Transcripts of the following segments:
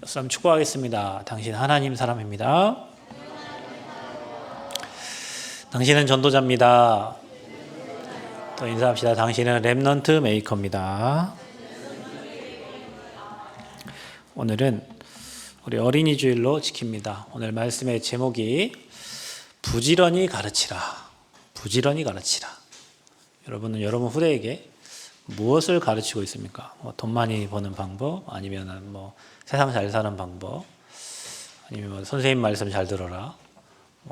썸 축복하겠습니다. 당신 하나님 사람입니다. 당신은 전도자입니다. 또 인사합시다. 당신은 렘넌트 메이커입니다. 오늘은 우리 어린이 주일로 지킵니다. 오늘 말씀의 제목이 부지런히 가르치라. 부지런히 가르치라. 여러분은 여러분 후대에게 무엇을 가르치고 있습니까? 돈 많이 버는 방법, 아니면 세상 잘 사는 방법, 아니면 선생님 말씀 잘 들어라,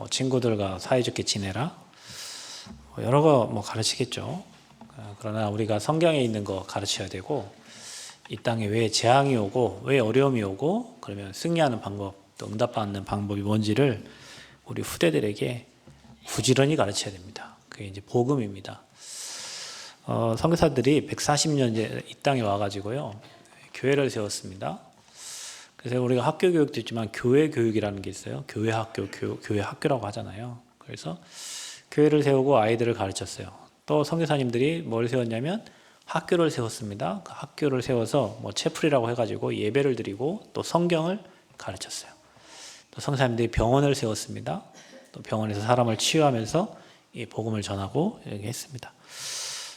친구들과 사이좋게 지내라, 여러 거 가르치겠죠. 그러나 우리가 성경에 있는 거 가르쳐야 되고, 이 땅에 왜 재앙이 오고 왜 어려움이 오고 그러면 승리하는 방법, 또 응답받는 방법이 뭔지를 우리 후대들에게 부지런히 가르쳐야 됩니다. 그게 이제 복음입니다. 선교사들이 140년 이 땅에 와가지고요, 교회를 세웠습니다. 그래서 우리가 학교 교육도 있지만 교회 교육이라는 게 있어요. 교회 학교, 교회 학교라고 하잖아요. 그래서 교회를 세우고 아이들을 가르쳤어요. 또 선교사님들이 뭘 세웠냐면 학교를 세웠습니다. 그 학교를 세워서 채플이라고 해가지고 예배를 드리고 또 성경을 가르쳤어요. 또 선교사님들이 병원을 세웠습니다. 또 병원에서 사람을 치유하면서 이 복음을 전하고 이렇게 했습니다.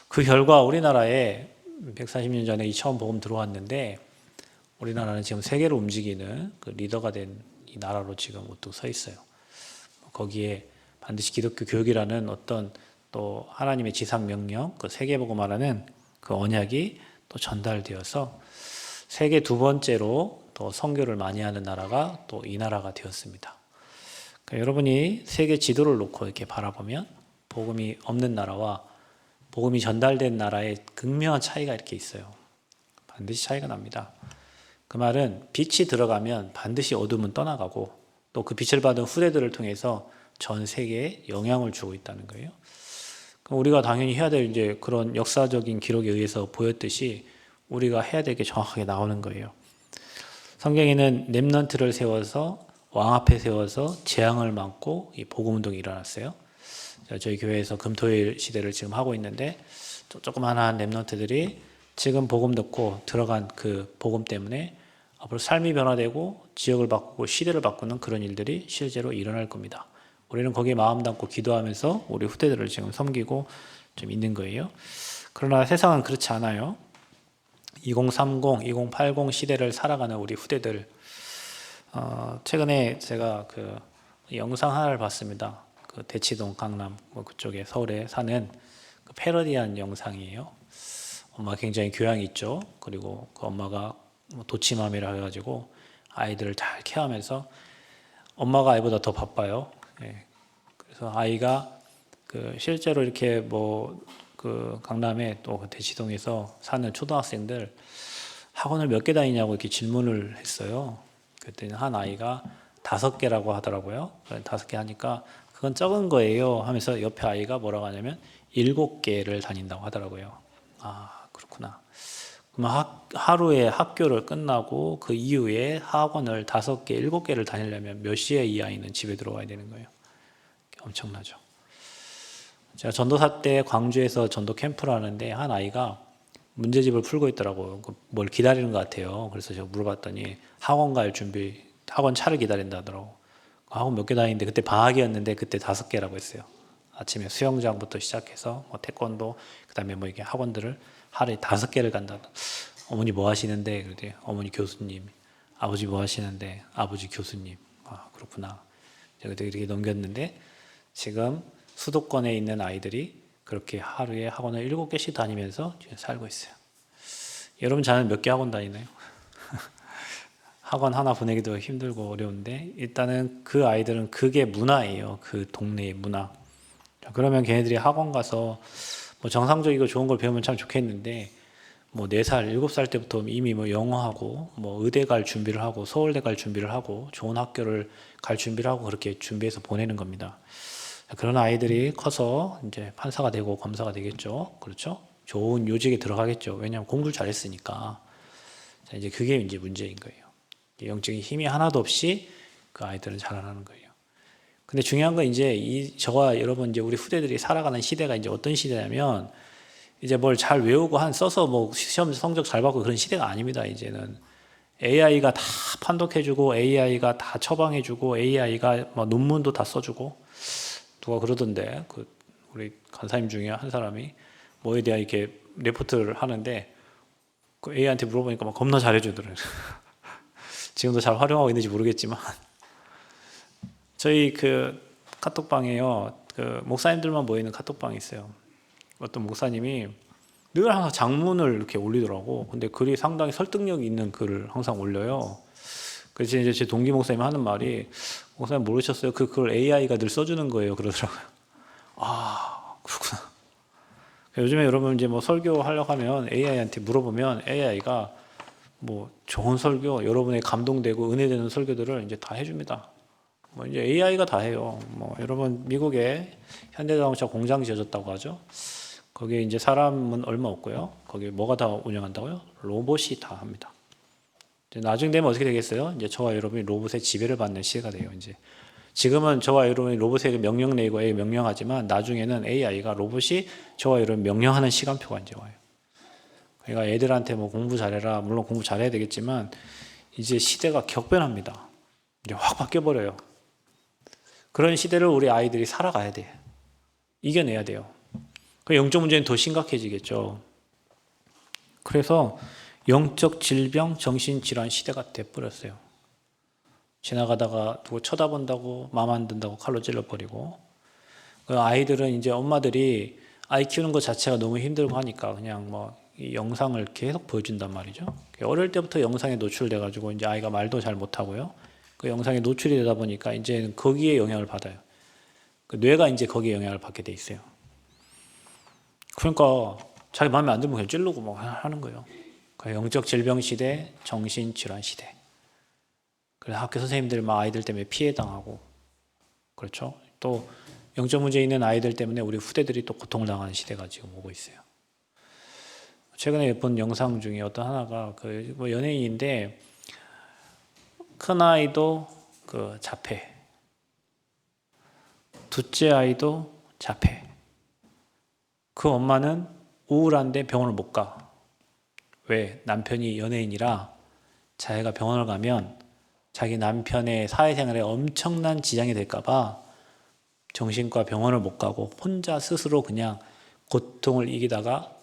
그 결과 우리나라에 140년 전에 이 처음 복음 들어왔는데, 우리나라는 지금 세계를 움직이는 그 리더가 된 이 나라로 지금 우뚝 서 있어요. 거기에 반드시 기독교 교육이라는 어떤 또 하나님의 지상 명령, 그 세계 복음화라는 그 언약이 또 전달되어서 세계 두 번째로 또 선교를 많이 하는 나라가 또 이 나라가 되었습니다. 그러니까 여러분이 세계 지도를 놓고 이렇게 바라보면 복음이 없는 나라와 복음이 전달된 나라의 극명한 차이가 이렇게 있어요. 반드시 차이가 납니다. 그 말은 빛이 들어가면 반드시 어둠은 떠나가고, 또 그 빛을 받은 후대들을 통해서 전 세계에 영향을 주고 있다는 거예요. 그럼 우리가 당연히 해야 될 이제 그런 역사적인 기록에 의해서 보였듯이 우리가 해야 될 게 정확하게 나오는 거예요. 성경에는 렘넌트를 세워서 왕 앞에 세워서 재앙을 막고 이 복음 운동이 일어났어요. 저희 교회에서 금토일 시대를 지금 하고 있는데, 조그만한 렘넌트들이 지금 복음 듣고 들어간 그 복음 때문에 앞으로 삶이 변화되고 지역을 바꾸고 시대를 바꾸는 그런 일들이 실제로 일어날 겁니다. 우리는 거기에 마음 담고 기도하면서 우리 후대들을 지금 섬기고 좀 있는 거예요. 그러나 세상은 그렇지 않아요. 2030, 2080 시대를 살아가는 우리 후대들, 최근에 제가 그 영상 하나를 봤습니다. 그 대치동, 강남 그쪽에 서울에 사는 그 패러디한 영상이에요. 엄마가 굉장히 교양이 있죠. 그리고 그 엄마가 도치맘이라 해가지고 아이들을 잘 케어하면서, 엄마가 아이보다 더 바빠요. 예. 그래서 아이가 그 실제로 이렇게 그 강남에 또 대치동에서 사는 초등학생들 학원을 몇 개 다니냐고 이렇게 질문을 했어요. 그랬더니 한 아이가 5개라고 하더라고요. 5개 하니까 그건 적은 거예요 하면서 옆에 아이가 뭐라고 하냐면 7개를 다닌다고 하더라고요. 아, 그렇구나. 그러면 하루에 학교를 끝나고 그 이후에 학원을 5개, 7개를 다니려면 몇 시에 이 아이는 집에 들어와야 되는 거예요? 엄청나죠. 제가 전도사 때 광주에서 전도 캠프를 하는데 한 아이가 문제집을 풀고 있더라고요. 뭘 기다리는 것 같아요. 그래서 제가 물어봤더니 학원 갈 준비, 학원 차를 기다린다 하더라고. 학원 몇 개 다니는데 그때 방학이었는데 그때 5개라고 했어요. 아침에 수영장부터 시작해서 태권도, 그다음에 이렇게 학원들을 하루에 5개를 간다. 어머니 뭐 하시는데? 그랬더니 어머니 교수님. 아버지 뭐 하시는데? 아버지 교수님. 아, 그렇구나. 제가 이렇게 넘겼는데 지금 수도권에 있는 아이들이 그렇게 하루에 학원을 7개씩 다니면서 살고 있어요. 여러분 자는 몇 개 학원 다니나요? 학원 하나 보내기도 힘들고 어려운데, 일단은 그 아이들은 그게 문화예요. 그 동네의 문화. 그러면 걔네들이 학원 가서 정상적이고 좋은 걸 배우면 참 좋겠는데, 4살, 7살 때부터 이미 영어하고 의대 갈 준비를 하고 서울대 갈 준비를 하고 좋은 학교를 갈 준비를 하고 그렇게 준비해서 보내는 겁니다. 그런 아이들이 커서 이제 판사가 되고 검사가 되겠죠. 그렇죠? 좋은 요직에 들어가겠죠. 왜냐하면 공부를 잘했으니까. 이제 그게 이제 문제인 거예요. 영적인 힘이 하나도 없이 그 아이들은 자라나는 거예요. 근데 중요한 건 이제 저와 여러분 이제 우리 후대들이 살아가는 시대가 이제 어떤 시대냐면, 이제 뭘 잘 외우고 써서 시험 성적 잘 받고 그런 시대가 아닙니다. 이제는 AI가 다 판독해주고 AI가 다 처방해주고 AI가 뭐 논문도 다 써주고 누가 그러던데 그 우리 간사님 중에 한 사람이 뭐에 대한 이렇게 레포트를 하는데 그 AI한테 물어보니까 막 겁나 잘해주더라고요. 지금도 잘 활용하고 있는지 모르겠지만 저희 그 카톡방에요. 그 목사님들만 모이는 카톡방이 있어요. 어떤 목사님이 늘 항상 장문을 이렇게 올리더라고. 근데 글이 상당히 설득력 있는 글을 항상 올려요. 그래서 이제 제 동기 목사님이 하는 말이 목사님 모르셨어요? 그 글 AI가 늘 써주는 거예요. 그러더라고요. 아, 그렇구나. 요즘에 여러분 이제 뭐 설교 하려고 하면 AI한테 물어보면 AI가 뭐 좋은 설교, 여러분의 감동되고 은혜되는 설교들을 이제 다 해줍니다. 뭐 이제 AI가 다 해요. 뭐 여러분 미국에 현대자동차 공장 지어졌다고 하죠. 거기에 이제 사람은 얼마 없고요. 거기 뭐가 다 운영한다고요? 로봇이 다 합니다. 이제 나중 되면 어떻게 되겠어요? 이제 저와 여러분이 로봇의 지배를 받는 시대가 돼요. 이제 지금은 저와 여러분이 로봇에게 명령 내고 AI 명령하지만 나중에는 AI가 로봇이 저와 여러분 명령하는 시간표가 이제 와요. 그러니까 애들한테 뭐 공부 잘해라. 물론 공부 잘해야 되겠지만 이제 시대가 격변합니다. 이제 확 바뀌어 버려요. 그런 시대를 우리 아이들이 살아가야 돼. 이겨내야 돼요. 그 영적 문제는 더 심각해지겠죠. 그래서 영적 질병, 정신질환 시대가 돼버렸어요. 지나가다가 누구 쳐다본다고 맘 안 든다고 칼로 찔러버리고 그 아이들은 이제 엄마들이 아이 키우는 것 자체가 너무 힘들고 하니까 그냥 뭐 이 영상을 계속 보여준단 말이죠. 어릴 때부터 영상에 노출돼가지고 이제 아이가 말도 잘 못하고요. 그 영상에 노출이 되다 보니까 이제 거기에 영향을 받아요. 그 뇌가 이제 거기에 영향을 받게 돼 있어요. 그러니까 자기 마음에 안 들면 그냥 찌르고 뭐 하는 거예요. 영적 질병 시대, 정신 질환 시대. 그래서 학교 선생님들 막 아이들 때문에 피해 당하고 그렇죠. 또 영적 문제 있는 아이들 때문에 우리 후대들이 또 고통을 당하는 시대가 지금 오고 있어요. 최근에 본 영상 중에 어떤 하나가 그 뭐 연예인인데 큰 아이도 그 자폐, 둘째 아이도 자폐. 그 엄마는 우울한데 병원을 못 가. 왜? 남편이 연예인이라 자기가 병원을 가면 자기 남편의 사회생활에 엄청난 지장이 될까봐 정신과 병원을 못 가고 혼자 스스로 그냥 고통을 이기다가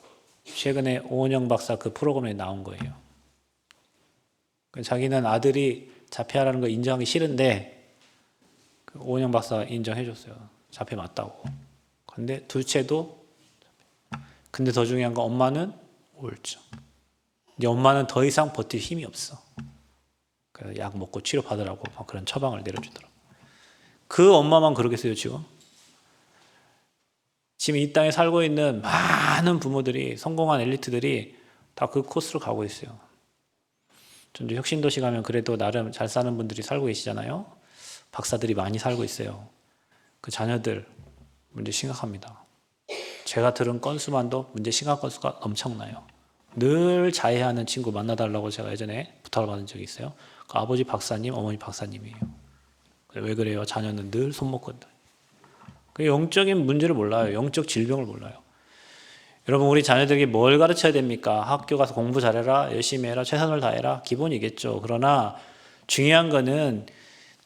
최근에 오은영 박사 그 프로그램에 나온 거예요. 자기는 아들이 자폐하라는 거 인정하기 싫은데 오은영 박사가 인정해줬어요. 자폐 맞다고. 근데 둘째도 근데 더 중요한 건 엄마는 우울증. 이제 엄마는 더 이상 버틸 힘이 없어. 그래서 약 먹고 치료받으라고 막 그런 처방을 내려주더라고. 그 엄마만 그러겠어요, 지금? 지금 이 땅에 살고 있는 많은 부모들이, 성공한 엘리트들이 다 그 코스로 가고 있어요. 전주 혁신도시 가면 그래도 나름 잘 사는 분들이 살고 계시잖아요. 박사들이 많이 살고 있어요. 그 자녀들 문제 심각합니다. 제가 들은 건수만도 문제 심각 건수가 엄청나요. 늘 자해하는 친구 만나달라고 제가 예전에 부탁을 받은 적이 있어요. 그 아버지 박사님, 어머니 박사님이에요. 왜 그래요? 자녀는 늘 손목건다. 그 영적인 문제를 몰라요. 영적 질병을 몰라요. 여러분 우리 자녀들에게 뭘 가르쳐야 됩니까? 학교 가서 공부 잘해라, 열심히 해라, 최선을 다해라 기본이겠죠. 그러나 중요한 거는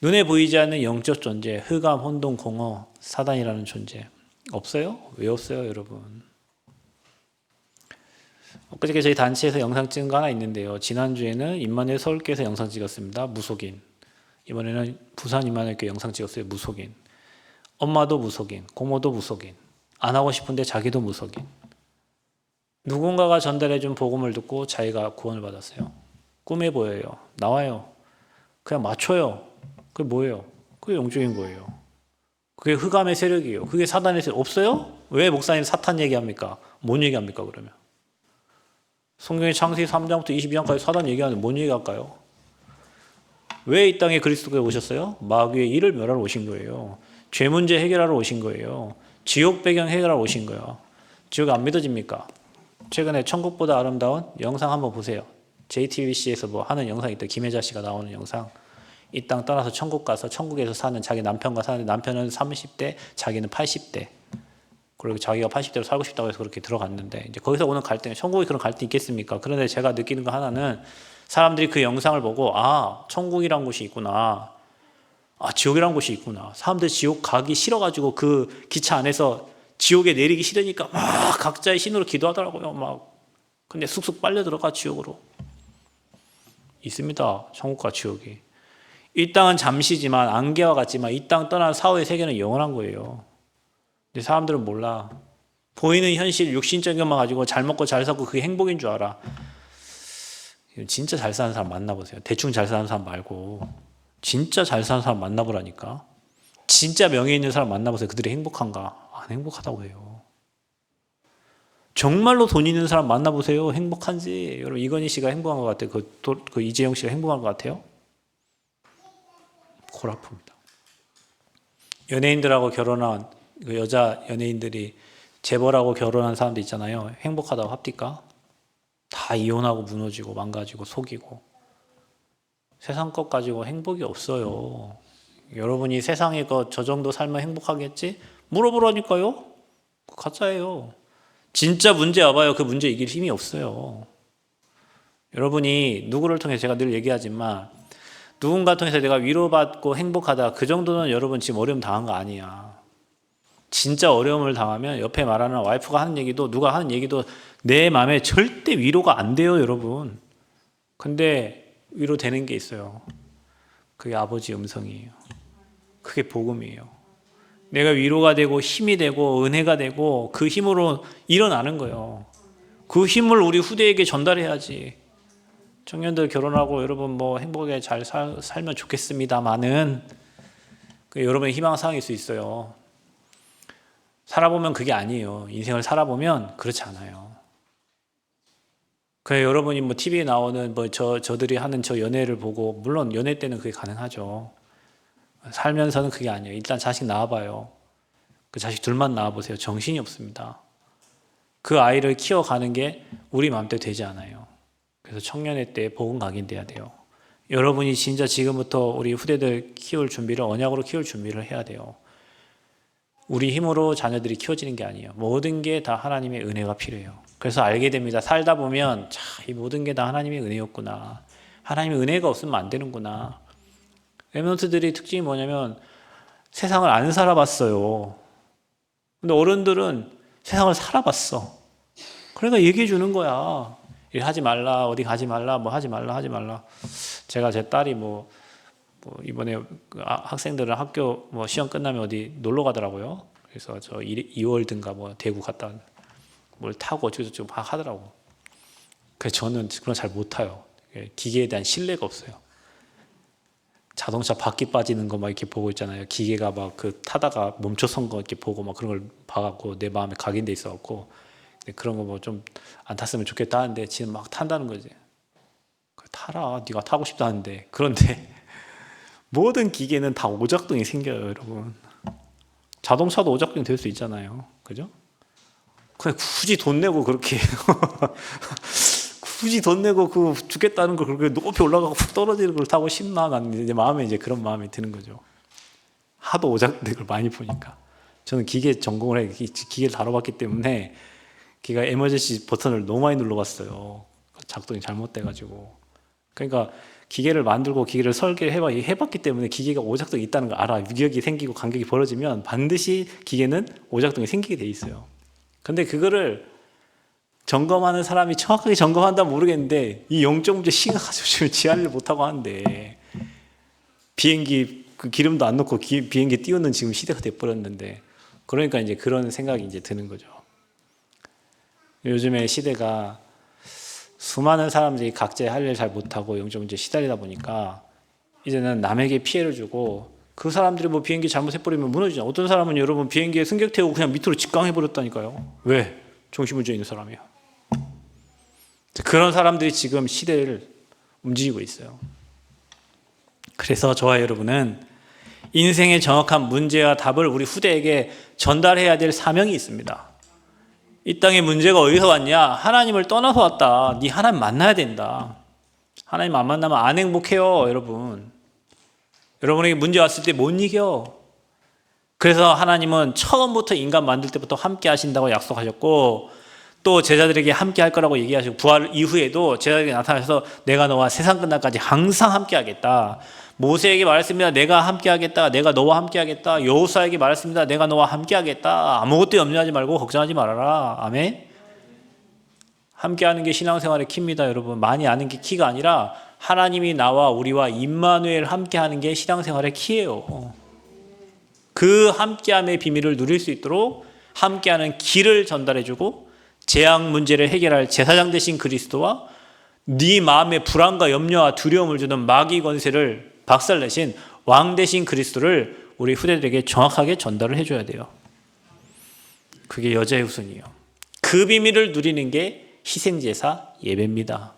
눈에 보이지 않는 영적 존재, 흑암, 혼돈, 공허, 사단이라는 존재 없어요? 왜 없어요, 여러분? 엊그저께 저희 단체에서 영상 찍은 거 하나 있는데요. 지난주에는 임마누엘 서울교회에서 영상 찍었습니다. 무속인. 이번에는 부산 임마누엘교회 영상 찍었어요. 무속인. 엄마도 무속인, 고모도 무속인. 안 하고 싶은데 자기도 무속인. 누군가가 전달해준 복음을 듣고 자기가 구원을 받았어요. 꿈에 보여요. 나와요. 그냥 맞춰요. 그게 뭐예요? 그게 영적인 거예요. 그게 흑암의 세력이에요. 그게 사단의 세력. 없어요? 왜 목사님 사탄 얘기합니까? 뭔 얘기합니까 그러면? 성경의 창세기 3장부터 22장까지 사단 얘기하는데 뭔 얘기할까요? 왜 이 땅에 그리스도가 오셨어요? 마귀의 일을 멸하러 오신 거예요. 죄 문제 해결하러 오신 거예요. 지옥 배경 해결하러 오신 거예요. 지옥 안 믿어집니까? 최근에 천국보다 아름다운 영상 한번 보세요. JTBC에서 뭐 하는 영상이 있다. 김혜자 씨가 나오는 영상. 이 땅 떠나서 천국 가서 천국에서 사는 자기 남편과 사는데 남편은 30대, 자기는 80대. 그리고 자기가 80대로 살고 싶다고 해서 그렇게 들어갔는데 이제 거기서 오는 갈등, 천국에 그런 갈등이 있겠습니까? 그런데 제가 느끼는 거 하나는 사람들이 그 영상을 보고 아, 천국이란 곳이 있구나. 아, 지옥이란 곳이 있구나. 사람들 지옥 가기 싫어가지고 그 기차 안에서 지옥에 내리기 싫으니까 막 각자의 신으로 기도하더라고요. 막. 근데 쑥쑥 빨려 들어가 지옥으로. 있습니다. 천국과 지옥이. 이 땅은 잠시지만 안개와 같지만 이 땅 떠난 사후의 세계는 영원한 거예요. 근데 사람들은 몰라. 보이는 현실, 육신적인 것만 가지고 잘 먹고 잘 살고 그게 행복인 줄 알아. 진짜 잘 사는 사람 만나보세요. 대충 잘 사는 사람 말고 진짜 잘 사는 사람 만나보라니까. 진짜 명예 있는 사람 만나보세요. 그들이 행복한가? 안 행복하다고 해요. 정말로 돈 있는 사람 만나보세요. 행복한지. 여러분 이건희 씨가 행복한 것 같아요. 그 이재용 씨가 행복한 것 같아요? 골 아픕니다. 연예인들하고 결혼한 그 여자 연예인들이 재벌하고 결혼한 사람들 있잖아요. 행복하다고 합니까? 다 이혼하고 무너지고 망가지고 속이고. 세상 것 가지고 행복이 없어요. 여러분이 세상에 저 정도 살면 행복하겠지? 물어보라니까요. 가짜예요. 진짜 문제 와봐요. 그 문제 이길 힘이 없어요. 여러분이 누구를 통해서 제가 늘 얘기하지만 누군가 통해서 내가 위로받고 행복하다. 그 정도는 여러분 지금 어려움 당한 거 아니야. 진짜 어려움을 당하면 옆에 말하는 와이프가 하는 얘기도 누가 하는 얘기도 내 마음에 절대 위로가 안 돼요, 여러분. 근데 위로되는 게 있어요. 그게 아버지 음성이에요. 그게 복음이에요. 내가 위로가 되고 힘이 되고 은혜가 되고 그 힘으로 일어나는 거예요. 그 힘을 우리 후대에게 전달해야지. 청년들 결혼하고 여러분 뭐 행복하게 잘 살면 좋겠습니다만은 여러분의 희망사항일 수 있어요. 살아보면 그게 아니에요. 인생을 살아보면 그렇지 않아요. 그래 여러분이 뭐 TV에 나오는 뭐 저들이 하는 저 연애를 보고 물론 연애 때는 그게 가능하죠. 살면서는 그게 아니에요. 일단 자식 낳아봐요. 그 자식 둘만 낳아보세요. 정신이 없습니다. 그 아이를 키워가는 게 우리 마음대로 되지 않아요. 그래서 청년의 때 복음 각인돼야 돼요. 여러분이 진짜 지금부터 우리 후대들 키울 준비를 언약으로 키울 준비를 해야 돼요. 우리 힘으로 자녀들이 키워지는 게 아니에요. 모든 게 다 하나님의 은혜가 필요해요. 그래서 알게 됩니다. 살다 보면 이 모든 게 다 하나님의 은혜였구나. 하나님의 은혜가 없으면 안 되는구나. 렘넌트들의 특징이 뭐냐면 세상을 안 살아봤어요. 근데 어른들은 세상을 살아봤어. 그러니까 얘기해 주는 거야. 일 하지 말라, 어디 가지 말라, 뭐 하지 말라. 제가 제 딸이 이번에 학생들은 학교 뭐 시험 끝나면 어디 놀러 가더라고요. 그래서 저 2월든가 뭐 대구 갔다 뭘 타고 어쩌고저쩌고 막 하더라고. 그래서 저는 그런 잘 못 타요. 기계에 대한 신뢰가 없어요. 자동차 바퀴 빠지는 거 막 이렇게 보고 있잖아요. 기계가 막 그 타다가 멈춰선 거 이렇게 보고 막 그런 걸 봐갖고 내 마음에 각인돼 있어갖고 그런 거 뭐 좀 안 탔으면 좋겠다 하는데 지금 막 탄다는 거지. 타라. 네가 타고 싶다 하는데. 그런데 모든 기계는 다 오작동이 생겨요, 여러분. 자동차도 오작동이 될 수 있잖아요. 그죠? 그냥 굳이 돈 내고 그렇게 굳이 돈 내고 그 죽겠다는 걸 그렇게 높이 올라가고 푹 떨어지는 걸 타고 싶나? 난 이제 마음에 이제 그런 마음이 드는 거죠. 하도 오작된 걸 많이 보니까. 저는 기계 전공을 해 기계를 다뤄봤기 때문에 기가 에머전시 버튼을 너무 많이 눌러봤어요. 작동이 잘못돼가지고. 그러니까 기계를 만들고 기계를 해봤기 때문에 기계가 오작동이 있다는 걸 알아. 위력이 생기고 간격이 벌어지면 반드시 기계는 오작동이 생기게 돼 있어요. 근데 그거를 점검하는 사람이 정확하게 점검한다면 모르겠는데 이 영적 문제 심각하죠. 지금 지하를 못하고 하는데 비행기 그 기름도 안 넣고 비행기 띄우는 지금 시대가 돼버렸는데 그러니까 이제 그런 생각이 이제 드는 거죠. 요즘에 시대가 수많은 사람들이 각자의 할 일 잘 못하고 영적 문제에 시달리다 보니까 이제는 남에게 피해를 주고 그 사람들이 뭐 비행기 잘못해버리면 무너지죠. 어떤 사람은 여러분 비행기에 승객 태우고 그냥 밑으로 직강해버렸다니까요. 왜? 정신문제 있는 사람이야. 그런 사람들이 지금 시대를 움직이고 있어요. 그래서 저와 여러분은 인생의 정확한 문제와 답을 우리 후대에게 전달해야 될 사명이 있습니다. 이 땅에 문제가 어디서 왔냐? 하나님을 떠나서 왔다. 네 하나님 만나야 된다. 하나님 안 만나면 안 행복해요, 여러분. 여러분에게 문제 왔을 때 못 이겨. 그래서 하나님은 처음부터 인간 만들 때부터 함께 하신다고 약속하셨고 또 제자들에게 함께 할 거라고 얘기하시고 부활 이후에도 제자들에게 나타나셔서 내가 너와 세상 끝날까지 항상 함께 하겠다. 모세에게 말했습니다. 내가 함께 하겠다. 내가 너와 함께 하겠다. 여호수아에게 말했습니다. 내가 너와 함께 하겠다. 아무것도 염려하지 말고 걱정하지 말아라. 아멘. 함께 하는 게 신앙생활의 키입니다, 여러분. 많이 아는 게 키가 아니라 하나님이 나와 우리와 임마누엘 함께 하는 게 신앙생활의 키예요. 그 함께함의 비밀을 누릴 수 있도록 함께하는 길을 전달해주고 재앙 문제를 해결할 제사장 되신 그리스도와 네 마음의 불안과 염려와 두려움을 주는 마귀 권세를 박살내신 왕 되신 그리스도를 우리 후대들에게 정확하게 전달을 해줘야 돼요. 그게 여자의 후손이에요. 그 비밀을 누리는 게 희생제사 예배입니다.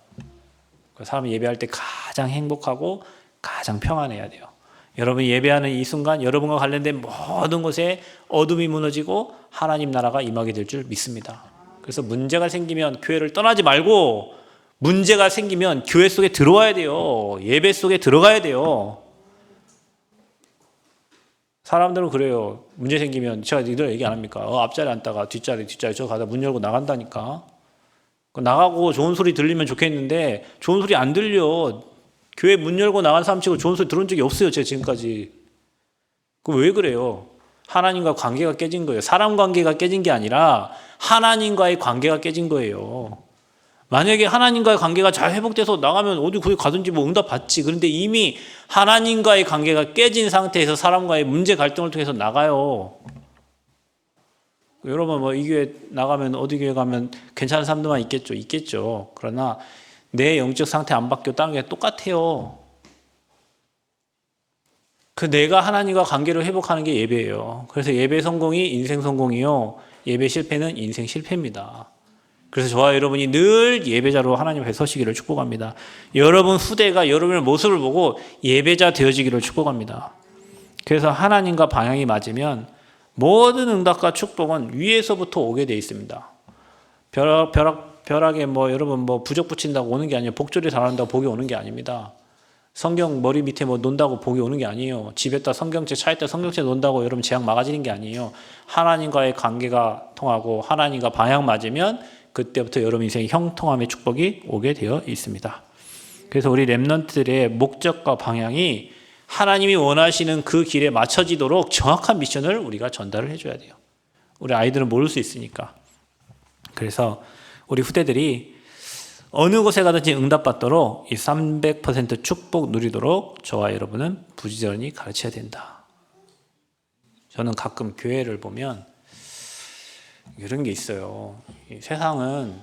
사람이 예배할 때 가장 행복하고 가장 평안해야 돼요. 여러분이 예배하는 이 순간 여러분과 관련된 모든 곳에 어둠이 무너지고 하나님 나라가 임하게 될 줄 믿습니다. 그래서 문제가 생기면 교회를 떠나지 말고 문제가 생기면 교회 속에 들어와야 돼요. 예배 속에 들어가야 돼요. 사람들은 그래요. 문제 생기면 제가 니들 얘기 안 합니까? 앞자리 앉다가 뒷자리 저 가다 문 열고 나간다니까. 나가고 좋은 소리 들리면 좋겠는데 좋은 소리 안 들려. 교회 문 열고 나간 사람 치고 좋은 소리 들은 적이 없어요. 제가 지금까지. 그럼 왜 그래요? 하나님과 관계가 깨진 거예요. 사람 관계가 깨진 게 아니라 하나님과의 관계가 깨진 거예요. 만약에 하나님과의 관계가 잘 회복돼서 나가면 어디 거기 가든지 뭐 응답 받지. 그런데 이미 하나님과의 관계가 깨진 상태에서 사람과의 문제 갈등을 통해서 나가요. 여러분 뭐 이 교회 나가면 어디 교회 가면 괜찮은 사람들만 있겠죠. 있겠죠. 그러나 내 영적 상태 안 바뀌고 다른 게 똑같아요. 그 내가 하나님과 관계를 회복하는 게 예배예요. 그래서 예배 성공이 인생 성공이요. 예배 실패는 인생 실패입니다. 그래서 저와 여러분이 늘 예배자로 하나님 앞에 서시기를 축복합니다. 여러분 후대가 여러분의 모습을 보고 예배자 되어지기를 축복합니다. 그래서 하나님과 방향이 맞으면 모든 응답과 축복은 위에서부터 오게 돼 있습니다. 벼락에 뭐 여러분 뭐 부적 붙인다고 오는 게 아니에요. 복조리 잘한다고 복이 오는 게 아닙니다. 성경 머리 밑에 뭐 논다고 복이 오는 게 아니에요. 집에다 성경책, 차에다 성경책 논다고 여러분 재앙 막아지는 게 아니에요. 하나님과의 관계가 통하고 하나님과 방향 맞으면 그때부터 여러분 인생의 형통함의 축복이 오게 되어 있습니다. 그래서 우리 렘넌트들의 목적과 방향이 하나님이 원하시는 그 길에 맞춰지도록 정확한 미션을 우리가 전달을 해줘야 돼요. 우리 아이들은 모를 수 있으니까. 그래서 우리 후대들이 어느 곳에 가든지 응답받도록 이 300% 축복 누리도록 저와 여러분은 부지런히 가르쳐야 된다. 저는 가끔 교회를 보면 이런 게 있어요. 세상은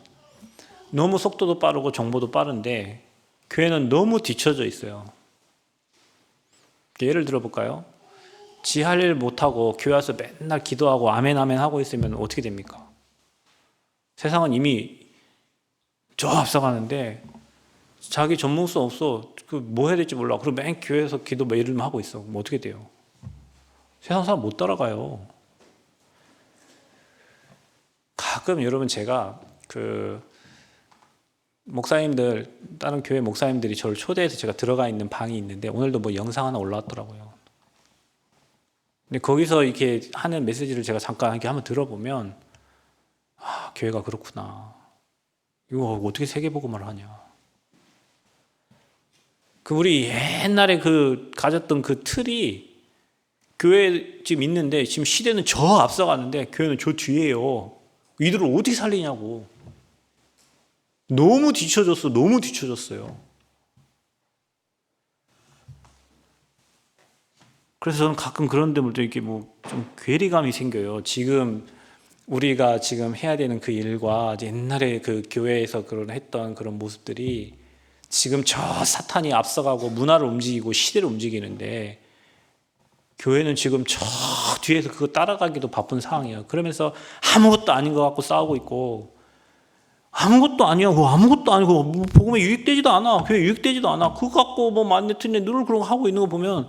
너무 속도도 빠르고 정보도 빠른데 교회는 너무 뒤처져 있어요. 예를 들어볼까요? 지 할 일 못하고 교회 와서 맨날 기도하고 아멘 아멘 하고 있으면 어떻게 됩니까? 세상은 이미 저 앞서가는데 자기 전문성 없어. 뭐 해야 될지 몰라. 그리고 맨 교회에서 기도 매일만 하고 있어. 그럼 어떻게 돼요? 세상 사람 못 따라가요. 가끔 여러분 제가 목사님들, 다른 교회 목사님들이 저를 초대해서 제가 들어가 있는 방이 있는데 오늘도 뭐 영상 하나 올라왔더라고요. 근데 거기서 이렇게 하는 메시지를 제가 잠깐 이렇게 한번 들어보면 아, 교회가 그렇구나. 이거 어떻게 세계복음을 하냐. 우리 옛날에 가졌던 그 틀이 교회 지금 있는데 지금 시대는 저 앞서가는데 교회는 저 뒤에요. 이들을 어떻게 살리냐고. 너무 뒤쳐졌어요. 그래서 저는 가끔 그런 데물도 이렇게 뭐 좀 괴리감이 생겨요. 지금 우리가 지금 해야 되는 그 일과 옛날에 그 교회에서 했던 그런 모습들이 지금 저 사탄이 앞서가고 문화를 움직이고 시대를 움직이는데 교회는 지금 저 뒤에서 그거 따라가기도 바쁜 상황이에요. 그러면서 아무것도 아닌 것 같고 싸우고 있고 아무것도 아니야. 아무것도 아니고 복음에 유익되지도 않아. 교회 유익되지도 않아. 그거 갖고 뭐 맞네 틀네 늘 그런 거 하고 있는 거 보면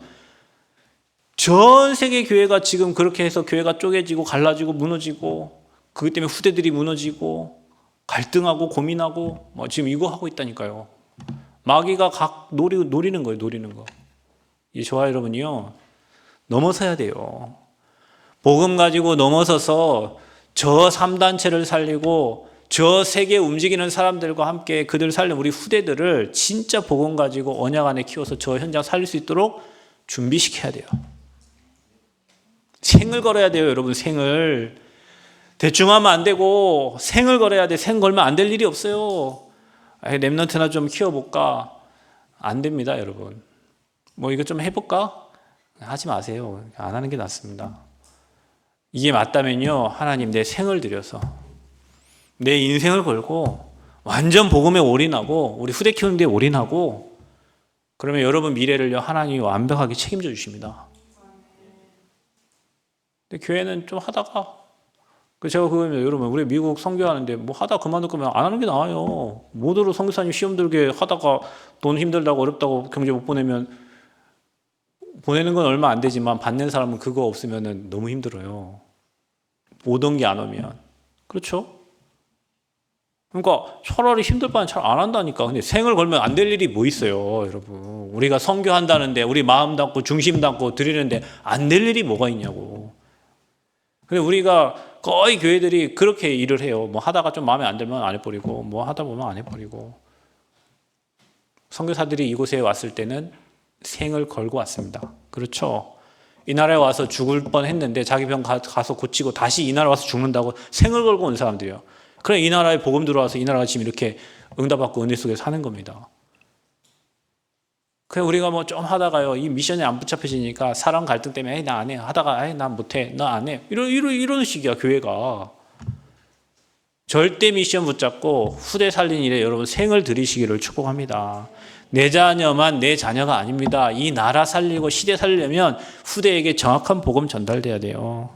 전 세계 교회가 지금 그렇게 해서 교회가 쪼개지고 갈라지고 무너지고 그것 때문에 후대들이 무너지고 갈등하고 고민하고 뭐 지금 이거 하고 있다니까요. 마귀가 노리는 거예요. 노리는 거. 이 저와 여러분이요. 넘어서야 돼요. 복음 가지고 넘어서서 저 3단체를 살리고 저 세계 움직이는 사람들과 함께 그들 살린 우리 후대들을 진짜 복음 가지고 언약 안에 키워서 저 현장 살릴 수 있도록 준비시켜야 돼요. 생을 걸어야 돼요, 여러분. 생을. 대충 하면 안 되고 생을 걸어야 돼. 생 걸면 안 될 일이 없어요. 랩런트나 좀 키워볼까? 안 됩니다, 여러분. 뭐 이거 좀 해볼까? 하지 마세요. 안 하는 게 낫습니다. 이게 맞다면요, 하나님 내 생을 들여서 내 인생을 걸고 완전 복음에 올인하고 우리 후대 키우는 데 올인하고, 그러면 여러분 미래를요 하나님이 완벽하게 책임져 주십니다. 근데 교회는 좀 하다가, 제가 그거면 여러분 우리 미국 선교하는데 뭐 하다 그만둘 거면 안 하는 게 나아요. 모두로 선교사님 시험 들게 하다가 돈 힘들다고 어렵다고 경제 못 보내면, 보내는 건 얼마 안 되지만 받는 사람은 그거 없으면 너무 힘들어요. 오던 게 안 오면. 그렇죠? 그러니까 차라리 힘들 바엔 잘 안 한다니까. 근데 생을 걸면 안 될 일이 뭐 있어요, 여러분. 우리가 선교한다는데 우리 마음 닫고 중심 닫고 드리는데 안 될 일이 뭐가 있냐고. 근데 우리가 거의 교회들이 그렇게 일을 해요. 뭐 하다가 좀 마음에 안 들면 안 해버리고, 뭐 하다 보면 안 해버리고. 선교사들이 이곳에 왔을 때는 생을 걸고 왔습니다. 그렇죠? 이 나라에 와서 죽을 뻔했는데 자기 병 가서 고치고 다시 이 나라 와서 죽는다고 생을 걸고 온 사람들이에요. 그래, 이 나라에 복음 들어와서 이 나라가 지금 이렇게 응답받고 은혜 속에 사는 겁니다. 그냥 우리가 뭐 좀 하다가요, 이 미션이 안 붙잡혀지니까 사람 갈등 때문에 나 안 해 하다가 난 못해, 나 안 해, 이런 식이야 교회가. 절대 미션 붙잡고 후대 살린 일에 여러분 생을 들이시기를 축복합니다. 내 자녀만 내 자녀가 아닙니다. 이 나라 살리고 시대 살리려면 후대에게 정확한 복음 전달돼야 돼요.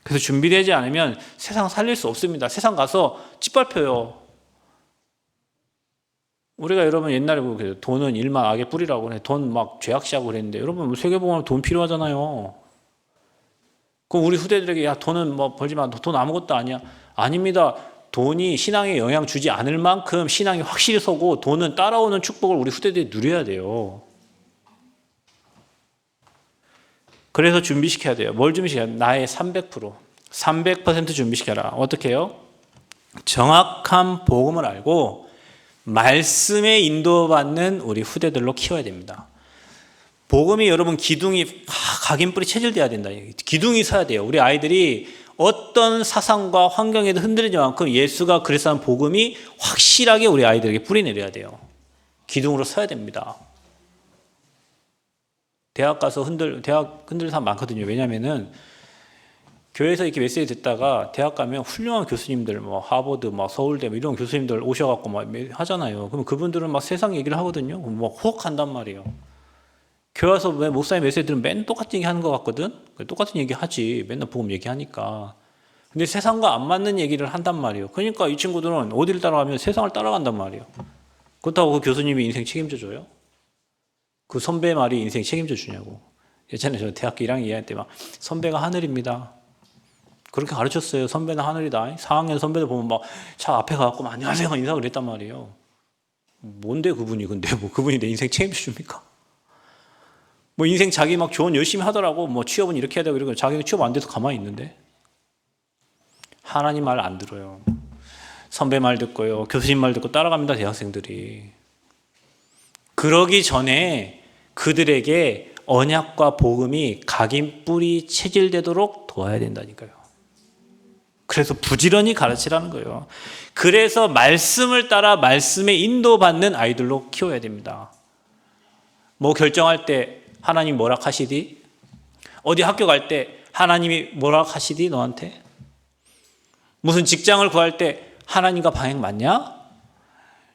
그래서 준비되지 않으면 세상 살릴 수 없습니다. 세상 가서 짓밟혀요. 우리가 여러분 옛날에 보고 돈은 일만 악의 뿌리라고 그래. 돈 막 죄악시하고 그랬는데, 여러분 세계복음은 돈 필요하잖아요. 그럼 우리 후대들에게 야 돈은 뭐 벌지 마, 돈 아무것도 아니야. 아닙니다. 돈이 신앙에 영향 주지 않을 만큼 신앙이 확실히 서고 돈은 따라오는 축복을 우리 후대들이 누려야 돼요. 그래서 준비시켜야 돼요. 뭘 준비시켜야 돼요? 나의 300% 준비시켜라. 어떻게 해요? 정확한 복음을 알고 말씀에 인도받는 우리 후대들로 키워야 됩니다. 복음이 여러분 기둥이 각인뿌리 체질돼야 된다. 기둥이 서야 돼요. 우리 아이들이 어떤 사상과 환경에도 흔들리지 않고 예수가 그리스도라는 복음이 확실하게 우리 아이들에게 뿌리 내려야 돼요. 기둥으로 서야 됩니다. 대학 가서 대학 흔들리는 사람 많거든요. 왜냐면은 교회에서 이렇게 메시지 듣다가 대학 가면 훌륭한 교수님들, 뭐 하버드, 막 서울대 뭐 이런 교수님들 오셔갖고 막 하잖아요. 그럼 그분들은 막 세상 얘기를 하거든요. 뭐 호흡한단 말이에요. 교회 와서 왜 목사님 메시지 들으면 맨 똑같은 얘기 하는 것 같거든. 똑같은 얘기 하지. 맨날 복음 얘기하니까. 근데 세상과 안 맞는 얘기를 한단 말이에요. 그러니까 이 친구들은 어디를 따라가면 세상을 따라간단 말이에요. 그렇다고 그 교수님이 인생 책임져 줘요? 그 선배 말이 인생 책임져 주냐고. 예전에 저 대학교 1학년 2학년 때 막 선배가 하늘입니다. 그렇게 가르쳤어요. 선배는 하늘이다. 4학년 선배들 보면 막 차 앞에 가갖고 안녕하세요 인사 그랬단 말이에요. 뭔데 그분이, 근데 뭐 그분이 내 인생 책임져 줍니까? 뭐 인생 자기 막 조언 열심히 하더라고. 뭐 취업은 이렇게 해야 되고 이러고 자기가 취업 안 돼서 가만히 있는데. 하나님 말 안 들어요. 선배 말 듣고요. 교수님 말 듣고 따라갑니다. 대학생들이. 그러기 전에 그들에게 언약과 복음이 각인 뿌리 체질되도록 도와야 된다니까요. 그래서 부지런히 가르치라는 거예요. 그래서 말씀을 따라 말씀에 인도받는 아이들로 키워야 됩니다. 뭐 결정할 때 하나님 뭐라 하시디? 어디 학교 갈 때 하나님이 뭐라 하시디 너한테? 무슨 직장을 구할 때 하나님과 방향 맞냐?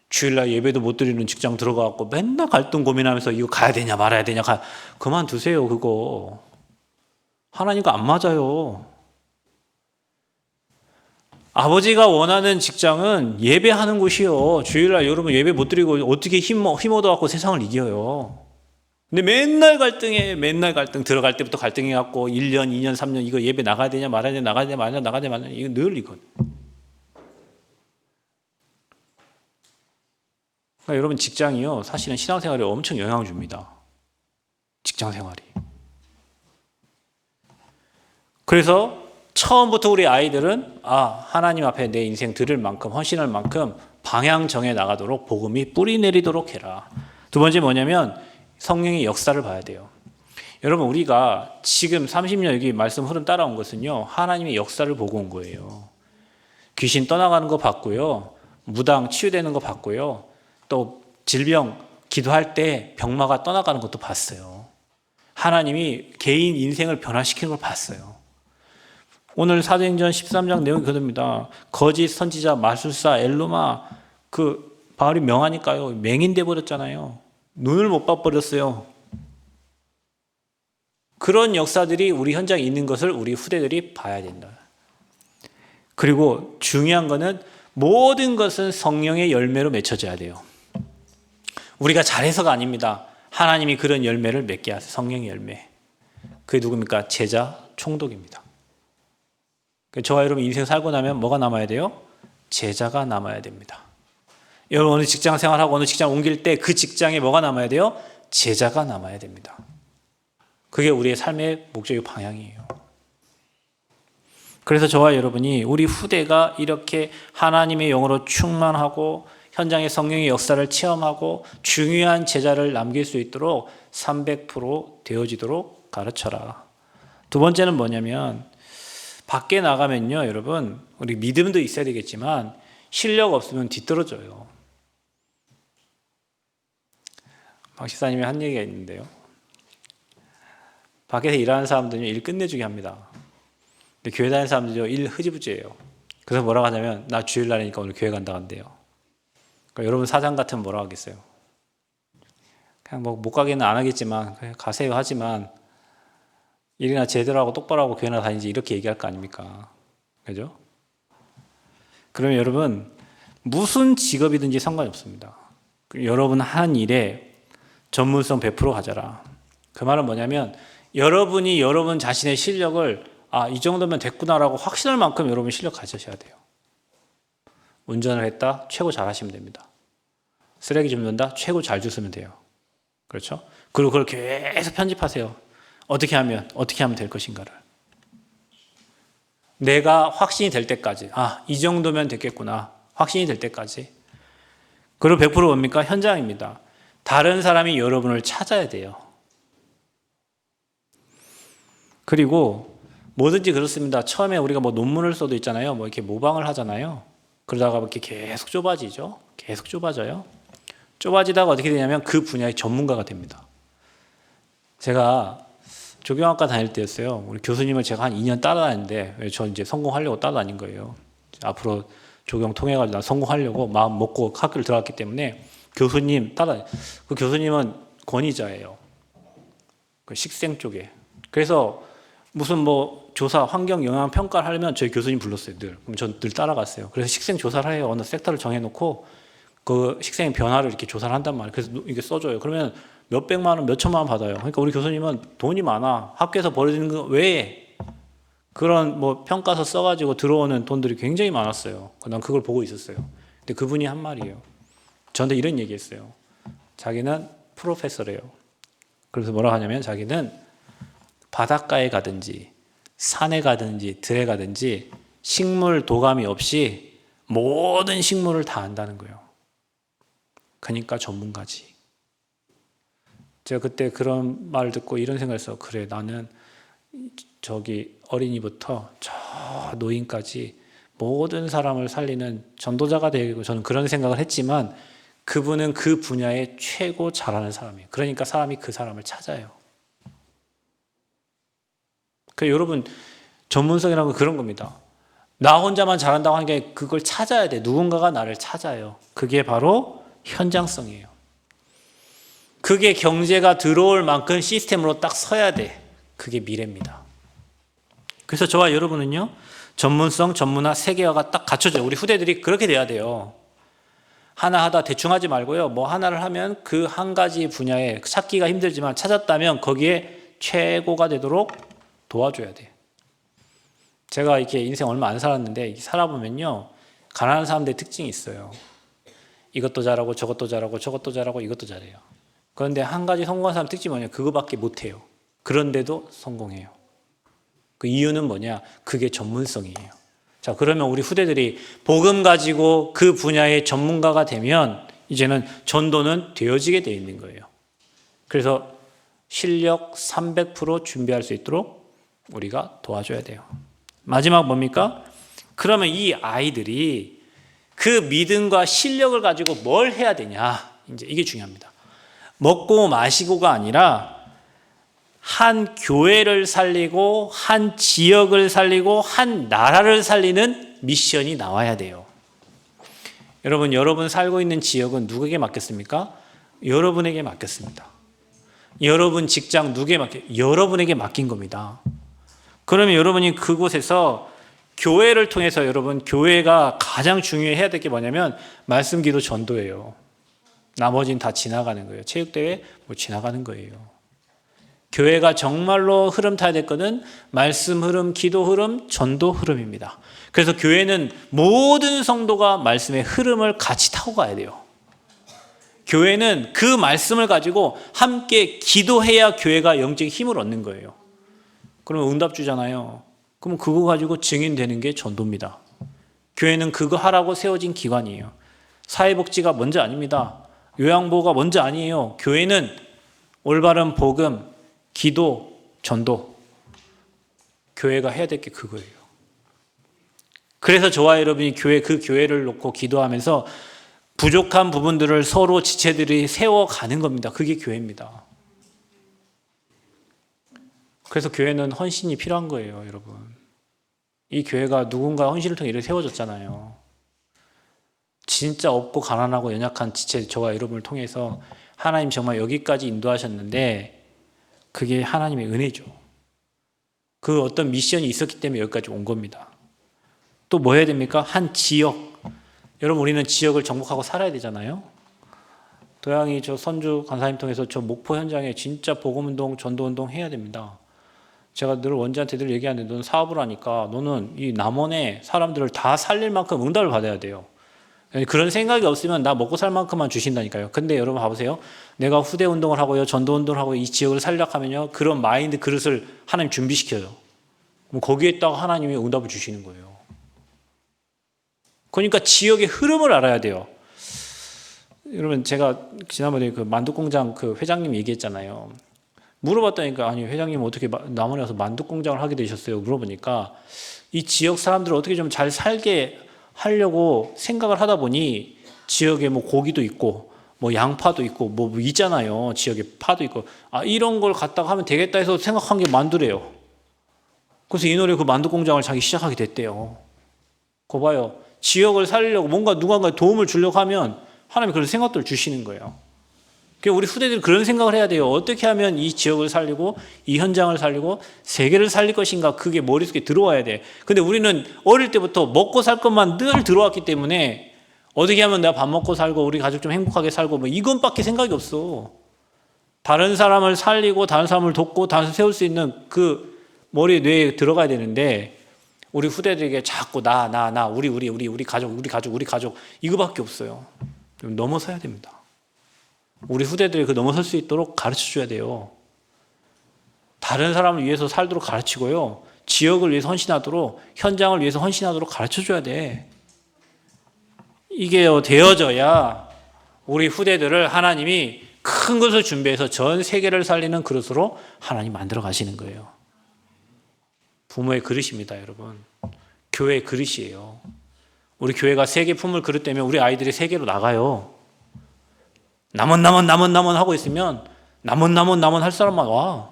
주일날 예배도 못 드리는 직장 들어가갖고 맨날 갈등 고민하면서 이거 가야 되냐 말아야 되냐 그만두세요. 그거 하나님과 안 맞아요. 아버지가 원하는 직장은 예배하는 곳이요. 주일날 여러분 예배 못 드리고 어떻게 힘 얻어갖고 세상을 이겨요. 근데 맨날 갈등해. 맨날 갈등. 들어갈 때부터 갈등해갖고 1년, 2년, 3년 이거 예배 나가야 되냐 말아야 되냐 나가야 되냐 말아야 되냐 나가야 되냐 이거 늘 이건. 그러니까 여러분 직장이요. 사실은 신앙생활에 엄청 영향을 줍니다. 직장 생활이. 그래서 처음부터 우리 아이들은 하나님 앞에 내 인생 드릴 만큼 헌신할 만큼 방향 정해 나가도록 복음이 뿌리 내리도록 해라. 두 번째 뭐냐면 성령의 역사를 봐야 돼요. 여러분 우리가 지금 30년 여기 말씀 흐름 따라온 것은요, 하나님의 역사를 보고 온 거예요. 귀신 떠나가는 거 봤고요, 무당 치유되는 거 봤고요, 또 질병 기도할 때 병마가 떠나가는 것도 봤어요. 하나님이 개인 인생을 변화시키는 걸 봤어요. 오늘 사도행전 13장 내용이 그럽니다. 거짓 선지자, 마술사, 엘로마, 바울이 명하니까요, 맹인돼 버렸잖아요. 눈을 못 봐버렸어요. 그런 역사들이 우리 현장에 있는 것을 우리 후대들이 봐야 된다. 그리고 중요한 거는 모든 것은 성령의 열매로 맺혀져야 돼요. 우리가 잘해서가 아닙니다. 하나님이 그런 열매를 맺게 하세요. 성령의 열매. 그게 누굽니까? 제자 총독입니다. 저와 여러분 인생 살고 나면 뭐가 남아야 돼요? 제자가 남아야 됩니다. 여러분 어느 직장 생활하고 어느 직장 옮길 때 그 직장에 뭐가 남아야 돼요? 제자가 남아야 됩니다. 그게 우리의 삶의 목적의 방향이에요. 그래서 저와 여러분이 우리 후대가 이렇게 하나님의 영으로 충만하고 현장의 성령의 역사를 체험하고 중요한 제자를 남길 수 있도록 300% 되어지도록 가르쳐라. 두 번째는 뭐냐면 밖에 나가면요, 여러분 우리 믿음도 있어야 되겠지만 실력 없으면 뒤떨어져요. 박 집사님이 한 얘기가 있는데요. 밖에서 일하는 사람들은 일 끝내주게 합니다. 근데 교회 다니는 사람들은 일 흐지부지예요. 그래서 뭐라고 하냐면 나 주일날이니까 오늘 교회 간다 한대요. 그러니까 여러분 사장 같으면 뭐라고 하겠어요? 그냥 뭐 못 가기는 안 하겠지만 그냥 가세요 하지만 일이나 제대로 하고 똑바로 하고 교회나 다니지 이렇게 얘기할 거 아닙니까? 그죠? 그러면 여러분 무슨 직업이든지 상관이 없습니다. 여러분 한 일에 전문성 100% 가져라. 그 말은 뭐냐면 여러분이 여러분 자신의 실력을 이 정도면 됐구나라고 확신할 만큼 여러분 실력 가지셔야 돼요. 운전을 했다? 최고 잘하시면 됩니다. 쓰레기 줍는다? 최고 잘 주시면 돼요. 그렇죠? 그리고 그걸 계속 편집하세요. 어떻게 하면 될 것인가를. 내가 확신이 될 때까지, 이 정도면 됐겠구나. 확신이 될 때까지. 그리고 100% 뭡니까? 현장입니다. 다른 사람이 여러분을 찾아야 돼요. 그리고 뭐든지 그렇습니다. 처음에 우리가 뭐 논문을 써도 있잖아요. 뭐 이렇게 모방을 하잖아요. 그러다가 이렇게 계속 좁아지죠. 계속 좁아져요. 좁아지다가 어떻게 되냐면 그 분야의 전문가가 됩니다. 제가 조경학과 다닐 때였어요. 우리 교수님을 제가 한 2년 따라다녔는데, 저 이제 성공하려고 따라다닌 거예요. 앞으로 조경 통해가지고 나 성공하려고 마음 먹고 학교를 들어갔기 때문에 교수님 그 교수님은 권위자예요. 그 식생 쪽에. 그래서 무슨 뭐 조사, 환경 영향 평가를 하려면 저희 교수님 불렀어요, 늘. 그럼 전 늘 따라갔어요. 그래서 식생 조사를 해요. 어느 섹터를 정해놓고 그 식생의 변화를 이렇게 조사를 한단 말이에요. 그래서 이게 써줘요. 그러면 몇백만 원, 몇천만 원 받아요. 그러니까 우리 교수님은 돈이 많아. 학교에서 벌어지는 거 외에 그런 뭐 평가서 써가지고 들어오는 돈들이 굉장히 많았어요. 난 그걸 보고 있었어요. 근데 그분이 한 말이에요. 저한테 이런 얘기 했어요. 자기는 프로페서래요. 그래서 뭐라고 하냐면 자기는 바닷가에 가든지 산에 가든지 들에 가든지 식물 도감이 없이 모든 식물을 다 안다는 거예요. 그러니까 전문가지. 제가 그때 그런 말을 듣고 이런 생각을 했어요. 그래, 나는 저기 어린이부터 저 노인까지 모든 사람을 살리는 전도자가 되고 저는 그런 생각을 했지만 그분은 그 분야에 최고 잘하는 사람이에요. 그러니까 사람이 그 사람을 찾아요. 그러니까 여러분 전문성이라는 건 그런 겁니다. 나 혼자만 잘한다고 하는 게 그걸 찾아야 돼. 누군가가 나를 찾아요. 그게 바로 현장성이에요. 그게 경제가 들어올 만큼 시스템으로 딱 서야 돼. 그게 미래입니다. 그래서 저와 여러분은요, 전문성, 전문화, 세계화가 딱 갖춰져요. 우리 후대들이 그렇게 돼야 돼요. 하나 하다 대충 하지 말고요. 뭐 하나를 하면 그 한 가지 분야에 찾기가 힘들지만 찾았다면 거기에 최고가 되도록 도와줘야 돼. 제가 이렇게 인생 얼마 안 살았는데 살아보면요, 가난한 사람들의 특징이 있어요. 이것도 잘하고 저것도 잘하고 저것도 잘하고 이것도 잘해요. 그런데 한 가지 성공한 사람 특징이 뭐냐면 그거밖에 못해요. 그런데도 성공해요. 그 이유는 뭐냐? 그게 전문성이에요. 자, 그러면 우리 후대들이 복음 가지고 그 분야의 전문가가 되면 이제는 전도는 되어지게 되어 있는 거예요. 그래서 실력 300% 준비할 수 있도록 우리가 도와줘야 돼요. 마지막 뭡니까? 그러면 이 아이들이 그 믿음과 실력을 가지고 뭘 해야 되냐? 이제 이게 중요합니다. 먹고 마시고가 아니라 한 교회를 살리고 한 지역을 살리고 한 나라를 살리는 미션이 나와야 돼요. 여러분 살고 있는 지역은 누구에게 맡겼습니까? 여러분에게 맡겼습니다. 여러분 직장 누구에게 여러분에게 맡긴 겁니다. 그러면 여러분이 그곳에서 교회를 통해서 여러분 교회가 가장 중요해야 될 게 뭐냐면 말씀 기도 전도예요. 나머지는 다 지나가는 거예요. 체육대회 뭐 지나가는 거예요. 교회가 정말로 흐름 타야 될 거는 말씀 흐름, 기도 흐름, 전도 흐름입니다. 그래서 교회는 모든 성도가 말씀의 흐름을 같이 타고 가야 돼요. 교회는 그 말씀을 가지고 함께 기도해야 교회가 영적인 힘을 얻는 거예요. 그러면 응답 주잖아요. 그럼 그거 가지고 증인되는 게 전도입니다. 교회는 그거 하라고 세워진 기관이에요. 사회복지가 먼저 아닙니다. 요양보호가 먼저 아니에요. 교회는 올바른 복음, 기도, 전도. 교회가 해야 될 게 그거예요. 그래서 저와 여러분이 그 교회를 놓고 기도하면서 부족한 부분들을 서로 지체들이 세워가는 겁니다. 그게 교회입니다. 그래서 교회는 헌신이 필요한 거예요, 여러분. 이 교회가 누군가 헌신을 통해 이렇게 세워졌잖아요. 진짜 없고 가난하고 연약한 지체 저와 여러분을 통해서 하나님 정말 여기까지 인도하셨는데 그게 하나님의 은혜죠. 그 어떤 미션이 있었기 때문에 여기까지 온 겁니다. 또 뭐 해야 됩니까? 한 지역. 여러분 우리는 지역을 정복하고 살아야 되잖아요. 도양이 저 선주 간사님 통해서 저 목포 현장에 진짜 복음운동, 전도운동 해야 됩니다. 제가 늘 원지한테 늘 얘기하는데 너는 사업을 하니까 너는 이 남원의 사람들을 다 살릴 만큼 응답을 받아야 돼요. 그런 생각이 없으면 나 먹고 살 만큼만 주신다니까요. 근데 여러분 봐보세요. 내가 후대 운동을 하고요, 전도 운동을 하고 이 지역을 살려가면요, 그런 마인드 그릇을 하나님 준비시켜요. 그럼 거기에다가 하나님이 응답을 주시는 거예요. 그러니까 지역의 흐름을 알아야 돼요. 여러분 제가 지난번에 그 만두공장 그 회장님 얘기했잖아요. 물어봤다니까 아니 회장님 어떻게 남원에 와서 만두공장을 하게 되셨어요? 물어보니까 이 지역 사람들을 어떻게 좀 잘 살게 하려고 생각을 하다 보니 지역에 뭐 고기도 있고 뭐 양파도 있고 뭐 있잖아요. 지역에 파도 있고 이런 걸 갖다가 하면 되겠다 해서 생각한 게 만두래요. 그래서 이 노래 그 만두공장을 자기 시작하게 됐대요. 그거 봐요. 지역을 살리려고 뭔가 누군가 도움을 주려고 하면 하나님이 그런 생각들을 주시는 거예요. 우리 후대들이 그런 생각을 해야 돼요. 어떻게 하면 이 지역을 살리고 이 현장을 살리고 세계를 살릴 것인가 그게 머릿속에 들어와야 돼. 근데 우리는 어릴 때부터 먹고 살 것만 늘 들어왔기 때문에 어떻게 하면 내가 밥 먹고 살고 우리 가족 좀 행복하게 살고 뭐 이것밖에 생각이 없어. 다른 사람을 살리고 다른 사람을 돕고 다른 사람을 세울 수 있는 그 머리 뇌에 들어가야 되는데 우리 후대들에게 자꾸 나 우리 가족 이거밖에 없어요. 넘어서야 됩니다. 우리 후대들이 그 넘어설 수 있도록 가르쳐줘야 돼요. 다른 사람을 위해서 살도록 가르치고요. 지역을 위해서 헌신하도록, 현장을 위해서 헌신하도록 가르쳐줘야 돼. 이게 되어져야 우리 후대들을 하나님이 큰 것을 준비해서 전 세계를 살리는 그릇으로 하나님 만들어 가시는 거예요. 부모의 그릇입니다, 여러분. 교회의 그릇이에요. 우리 교회가 세계 품을 그릇 되면 우리 아이들이 세계로 나가요. 남원 하고 있으면 남원 할 사람만 와.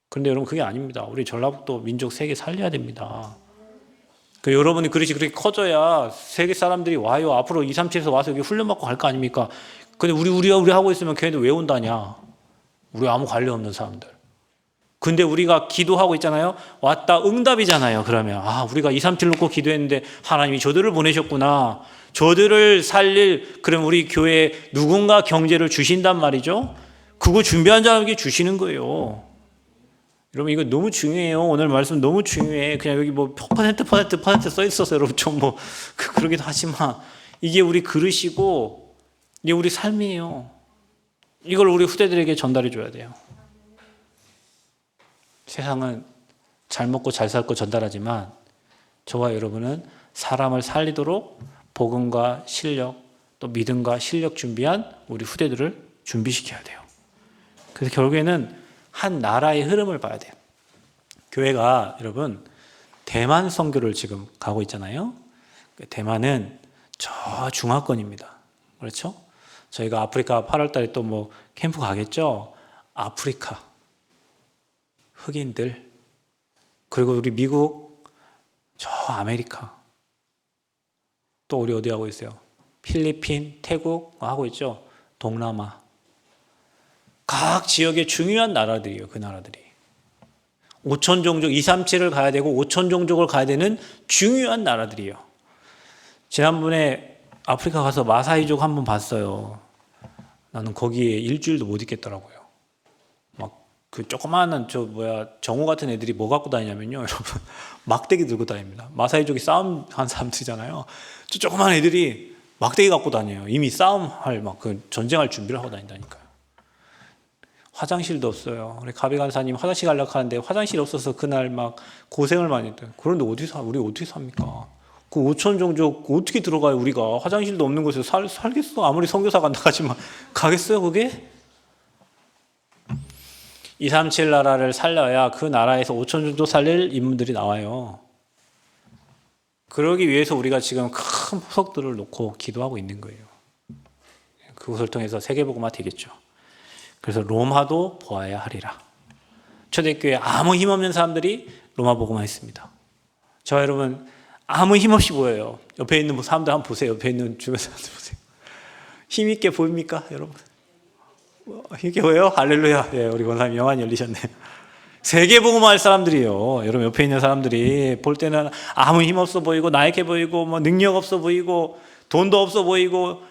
그런데 여러분 그게 아닙니다. 우리 전라북도 민족 세계 살려야 됩니다. 여러분이 그릇이 그렇게 커져야 세계 사람들이 와요. 앞으로 237에서 와서 여기 훈련받고 갈 거 아닙니까? 근데 우리 하고 있으면 걔네들 왜 온다냐? 우리 아무 관련 없는 사람들. 근데 우리가 기도하고 있잖아요. 왔다 응답이잖아요. 그러면 우리가 237 놓고 기도했는데 하나님이 저들을 보내셨구나. 저들을 살릴 그럼 우리 교회에 누군가 경제를 주신단 말이죠. 그거 준비한 자에게 주시는 거예요. 여러분 이거 너무 중요해요. 오늘 말씀 너무 중요해. 그냥 여기 뭐 퍼센트 써 있어서 여러분 좀 뭐 그러기도 하지만 이게 우리 그릇이고 이게 우리 삶이에요. 이걸 우리 후대들에게 전달해 줘야 돼요. 세상은 잘 먹고 잘 살고 전달하지만 저와 여러분은 사람을 살리도록 복음과 실력 또 믿음과 실력 준비한 우리 후대들을 준비시켜야 돼요. 그래서 결국에는 한 나라의 흐름을 봐야 돼요. 교회가 여러분 대만 선교를 지금 가고 있잖아요. 대만은 저 중화권입니다. 그렇죠? 저희가 아프리카 8월 달에 또 뭐 캠프 가겠죠? 아프리카 흑인들 그리고 우리 미국 저 아메리카 또 우리 어디 하고 있어요? 필리핀, 태국 하고 있죠? 동남아 각 지역의 중요한 나라들이에요. 그 나라들이 5천 종족 237을 가야 되고 5천 종족을 가야 되는 중요한 나라들이에요. 지난번에 아프리카 가서 마사이족 한번 봤어요. 나는 거기에 일주일도 못 있겠더라고요. 막 그 조그마한 정우 같은 애들이 뭐 갖고 다니냐면요, 여러분 막대기 들고 다닙니다. 마사이족이 싸움한 사람들이잖아요. 저 조그마한 애들이 막대기 갖고 다녀요. 이미 싸움할 막 그 전쟁할 준비를 하고 다닌다니까요. 화장실도 없어요. 우리 가비 간사님 화장실 가려고 하는데 화장실 없어서 그날 막 고생을 많이 했대요. 그런데 우리 어떻게 삽니까? 그 5천 종족 어떻게 들어가요? 우리가 화장실도 없는 곳에서 살겠어? 아무리 선교사 간다 하지만 가겠어요 그게? 237 나라를 살려야 그 나라에서 5천 종족 살릴 인물들이 나와요. 그러기 위해서 우리가 지금 큰 포석들을 놓고 기도하고 있는 거예요. 그것을 통해서 세계복음화 되겠죠. 그래서 로마도 보아야 하리라. 초대교회 아무 힘없는 사람들이 로마 복음화 했습니다. 저와 여러분 아무 힘없이 보여요. 옆에 있는 사람들 한번 보세요. 옆에 있는 주변 사람들 보세요. 힘있게 보입니까 여러분? 힘있게 보여요? 할렐루야. 예, 우리 권사님 영안이 열리셨네요. 세계복음화 할 사람들이에요. 여러분 옆에 있는 사람들이 볼 때는 아무 힘없어 보이고 나약해 보이고 뭐 능력 없어 보이고 돈도 없어 보이고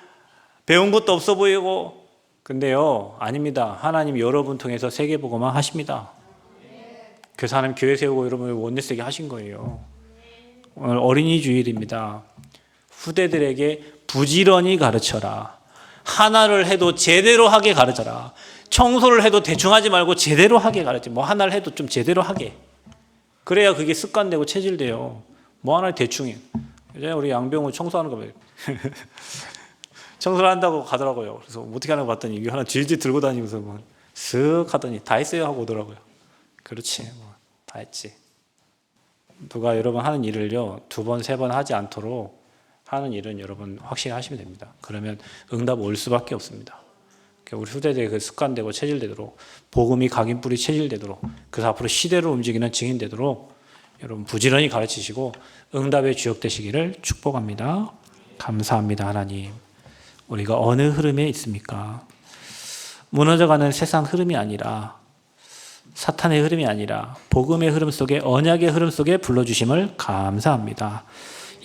배운 것도 없어 보이고 근데요 아닙니다. 하나님 여러분 통해서 세계복음화 하십니다. 그래서 하나님 교회 세우고 여러분을 원내세게 하신 거예요. 오늘 어린이 주일입니다. 후대들에게 부지런히 가르쳐라. 하나를 해도 제대로 하게 가르쳐라. 청소를 해도 대충 하지 말고 제대로 하게 가르쳐. 뭐 하나를 해도 좀 제대로 하게. 그래야 그게 습관되고 체질돼요. 뭐 하나 대충 해. 우리 양병우 청소하는 거 봐요. 청소를 한다고 가더라고요. 그래서 어떻게 하는 거 봤더니 이거 하나 질질 들고 다니면서 뭐 쓱 하더니 다 했어요 하고 오더라고요. 그렇지. 뭐 다 했지. 누가 여러분 하는 일을요 2번, 3번 하지 않도록 하는 일은 여러분 확실히 하시면 됩니다. 그러면 응답 올 수밖에 없습니다. 우리 후대들의 그 습관되고 체질되도록 복음이 각인 뿌리 체질되도록 그래서 앞으로 시대로 움직이는 증인되도록 여러분 부지런히 가르치시고 응답의 주역 되시기를 축복합니다. 감사합니다. 하나님 우리가 어느 흐름에 있습니까? 무너져가는 세상 흐름이 아니라 사탄의 흐름이 아니라 복음의 흐름 속에 언약의 흐름 속에 불러주심을 감사합니다.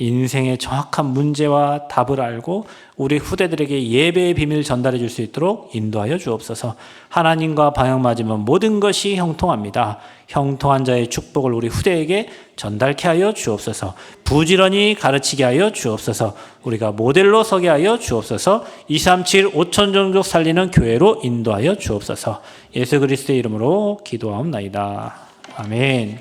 인생의 정확한 문제와 답을 알고 우리 후대들에게 예배의 비밀을 전달해 줄 수 있도록 인도하여 주옵소서. 하나님과 방향 맞으면 모든 것이 형통합니다. 형통한 자의 축복을 우리 후대에게 전달케 하여 주옵소서. 부지런히 가르치게 하여 주옵소서. 우리가 모델로 서게 하여 주옵소서. 237 5천 종족 살리는 교회로 인도하여 주옵소서. 예수 그리스도의 이름으로 기도하옵나이다. 아멘.